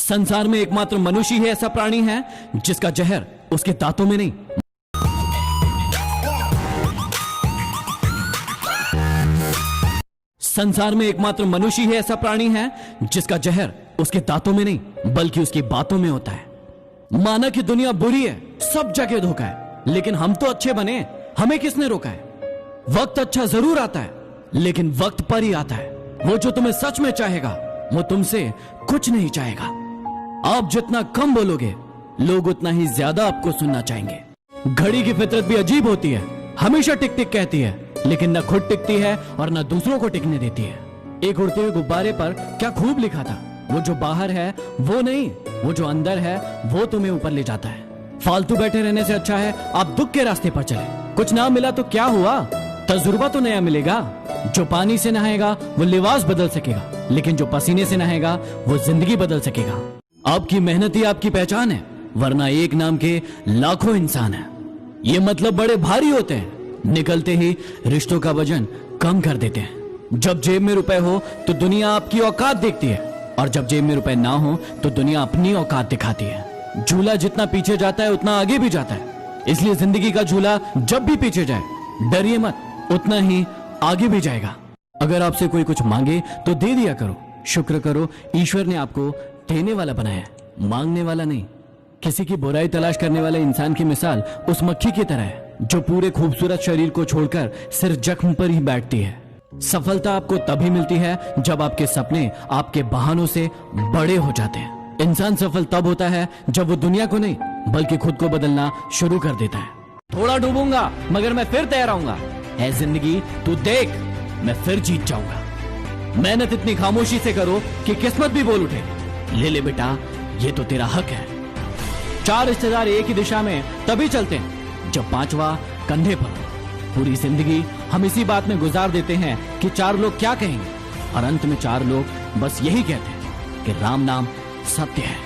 संसार में एकमात्र मनुष्य ही ऐसा प्राणी है जिसका जहर उसके दांतों में नहीं, संसार में एकमात्र मनुष्य ही ऐसा प्राणी है जिसका जहर उसके दांतों में नहीं बल्कि उसकी बातों में होता है। माना कि दुनिया बुरी है, सब जगह धोखा है, लेकिन हम तो अच्छे बने, हमें किसने रोका है? वक्त अच्छा जरूर आता है, लेकिन वक्त पर ही आता है। वो जो तुम्हें सच में चाहेगा वो तुमसे कुछ नहीं चाहेगा। आप जितना कम बोलोगे लोग उतना ही ज्यादा आपको सुनना चाहेंगे। घड़ी की फितरत भी अजीब होती है, हमेशा टिक टिक कहती है, लेकिन न खुद टिकती है और न दूसरों को टिकने देती है। एक उड़ते हुए गुब्बारे पर क्या खूब लिखा था, वो जो बाहर है वो नहीं, वो जो अंदर है वो तुम्हें ऊपर ले जाता है। फालतू बैठे रहने से अच्छा है आप दुख के रास्ते पर चले। कुछ ना मिला तो क्या हुआ, तजुर्बा तो नया मिलेगा। जो पानी से नहाएगा वो लिबास बदल सकेगा, लेकिन जो पसीने से नहाएगा वो जिंदगी बदल सकेगा। आपकी मेहनत ही आपकी पहचान है, वरना एक नाम के लाखों इंसान है। ये मतलब बड़े भारी होते हैं, निकलते ही रिश्तों का वजन कम कर देते हैं। जब जेब में रुपए हो तो दुनिया आपकी औकात देखती है, और जब जेब में रुपए ना हो तो दुनिया अपनी औकात दिखाती है। झूला जितना पीछे जाता है उतना आगे भी जाता है, इसलिए जिंदगी का झूला जब भी पीछे जाए डरिए मत, उतना ही आगे भी जाएगा। अगर आपसे कोई कुछ मांगे तो दे दिया करो, शुक्र करो ईश्वर ने आपको देने वाला बनाया है, मांगने वाला नहीं। किसी की बुराई तलाश करने वाले इंसान की मिसाल उस मक्खी की तरह है जो पूरे खूबसूरत शरीर को छोड़कर सिर्फ जख्म पर ही बैठती है। सफलता आपको तभी मिलती है जब आपके सपने आपके बहानों से बड़े हो जाते हैं। इंसान सफल तब होता है जब वो दुनिया को नहीं बल्कि खुद को बदलना शुरू कर देता है। थोड़ा डूबूंगा मगर मैं फिर तैर आऊंगा, है जिंदगी तू देख मैं फिर जीत जाऊंगा। मेहनत इतनी खामोशी से करो कि किस्मत भी बोल उठे, ले ले बेटा ये तो तेरा हक है। चार रिश्तेदार एक ही दिशा में तभी चलते हैं जब पांचवा कंधे पर। पूरी जिंदगी हम इसी बात में गुजार देते हैं कि चार लोग क्या कहेंगे, और अंत में चार लोग बस यही कहते हैं कि राम नाम सत्य है।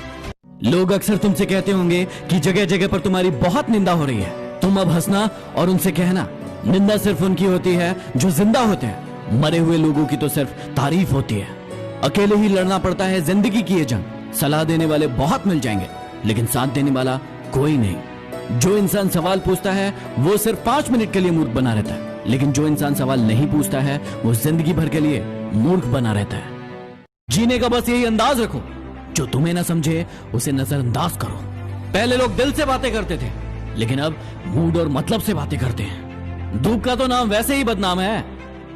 लोग अक्सर तुमसे कहते होंगे कि जगह जगह पर तुम्हारी बहुत निंदा हो रही है। तुम अब हंसना और उनसे कहना निंदा सिर्फ उनकी होती है जो जिंदा होते हैं, मरे हुए लोगों की तो सिर्फ तारीफ होती है। अकेले ही लड़ना पड़ता है जिंदगी की ये जंग। सलाह देने वाले बहुत मिल जाएंगे, लेकिन साथ देने वाला कोई नहीं। जो इंसान सवाल पूछता है वो सिर्फ 5 मिनट के लिए मूर्ख बना रहता है, लेकिन जो इंसान सवाल नहीं पूछता है वो जिंदगी भर के लिए मूर्ख बना रहता है। जीने का बस यही अंदाज रखो, जो तुम्हें ना समझे उसे नजरअंदाज करो। पहले लोग दिल से बातें करते थे, लेकिन अब मूड और मतलब से बातें करते हैं। धूप का तो नाम वैसे ही बदनाम है,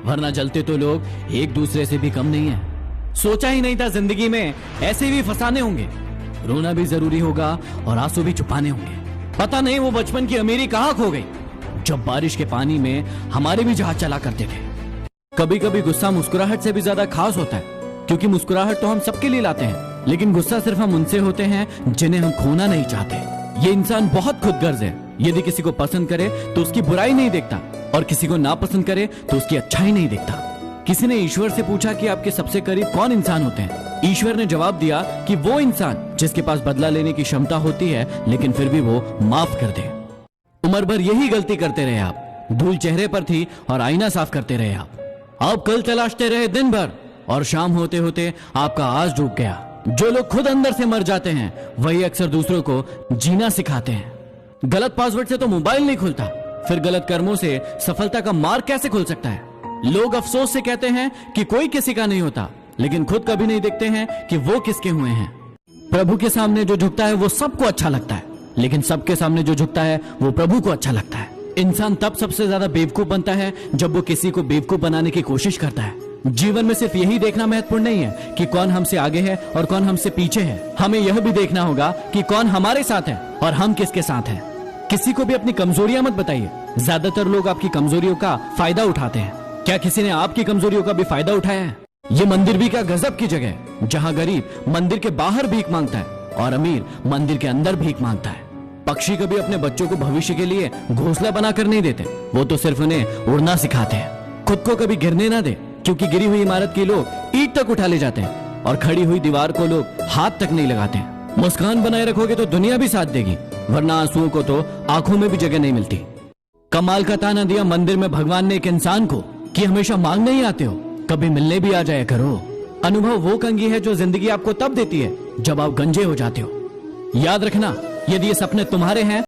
वरना जलते तो लोग एक दूसरे से भी कम नहीं है। सोचा ही नहीं था जिंदगी में ऐसे भी फसाने होंगे। रोना भी जरूरी होगा और आंसू भी छुपाने होंगे। पता नहीं वो बचपन की अमीरी कहाँ खो गई, जब बारिश के पानी में हमारे भी जहाज चला करते थे। कभी कभी गुस्सा मुस्कुराहट से भी ज्यादा खास होता है, क्योंकि मुस्कुराहट तो हम सबके लिए लाते हैं, लेकिन गुस्सा सिर्फ हम उनसे होते हैं जिन्हें हम खोना नहीं चाहते। ये इंसान बहुत खुदगर्ज है, यदि किसी को पसंद करे तो उसकी बुराई नहीं देखता, और किसी को नापसंद करे तो उसकी अच्छाई नहीं देखता। किसी ने ईश्वर से पूछा कि आपके सबसे करीब कौन इंसान होते हैं। ईश्वर ने जवाब दिया कि वो इंसान जिसके पास बदला लेने की क्षमता होती है, लेकिन फिर भी वो माफ कर दे। उम्र भर यही गलती करते रहे आप, धूल चेहरे पर थी और आईना साफ करते रहे आप कल तलाशते रहे दिन भर, और शाम होते होते आपका आज डूब गया। जो लोग खुद अंदर से मर जाते हैं वही अक्सर दूसरों को जीना सिखाते हैं। गलत पासवर्ड से तो मोबाइल नहीं खुलता, फिर गलत कर्मों से सफलता का मार्ग कैसे खुल सकता है? लोग अफसोस से कहते हैं कि कोई किसी का नहीं होता, लेकिन खुद कभी नहीं देखते हैं कि वो किसके हुए हैं। प्रभु के सामने जो झुकता है वो सबको अच्छा लगता है, लेकिन सबके सामने जो झुकता है वो प्रभु को अच्छा लगता है। इंसान तब सबसे ज्यादा बेवकूफ बनता है जब वो किसी को बेवकूफ बनाने की कोशिश करता है। जीवन में सिर्फ यही देखना महत्वपूर्ण नहीं है कि कौन हमसे आगे है और कौन हमसे पीछे है, हमें यह भी देखना होगा कि कौन हमारे साथ है और हम किसके साथ हैं। किसी को भी अपनी कमजोरियां मत बताइए, ज्यादातर लोग आपकी कमजोरियों का फायदा उठाते हैं। क्या किसी ने आपकी कमजोरियों का भी फायदा उठाया है? ये मंदिर भी क्या गजब की जगह है, जहाँ गरीब मंदिर के बाहर भीख मांगता है और अमीर मंदिर के अंदर भीख मांगता है। पक्षी कभी अपने बच्चों को भविष्य के लिए घोंसला बनाकर नहीं देते, वो तो सिर्फ उन्हें उड़ना सिखाते हैं। खुद को कभी गिरने ना दे, क्योंकि गिरी हुई इमारत के लोग ईंट तक उठा ले जाते हैं और खड़ी हुई दीवार को लोग हाथ तक नहीं लगाते हैं। मुस्कान बनाए रखोगे तो दुनिया भी साथ देगी, वरना आंसुओं को तो आंखों में भी जगह नहीं मिलती। कमाल का ताना दिया मंदिर में भगवान ने एक इंसान को कि हमेशा मांगने ही आते हो, कभी मिलने भी आ जाया करो। अनुभव वो कंघी है जो जिंदगी आपको तब देती है जब आप गंजे हो जाते हो। याद रखना, यदि ये सपने तुम्हारे हैं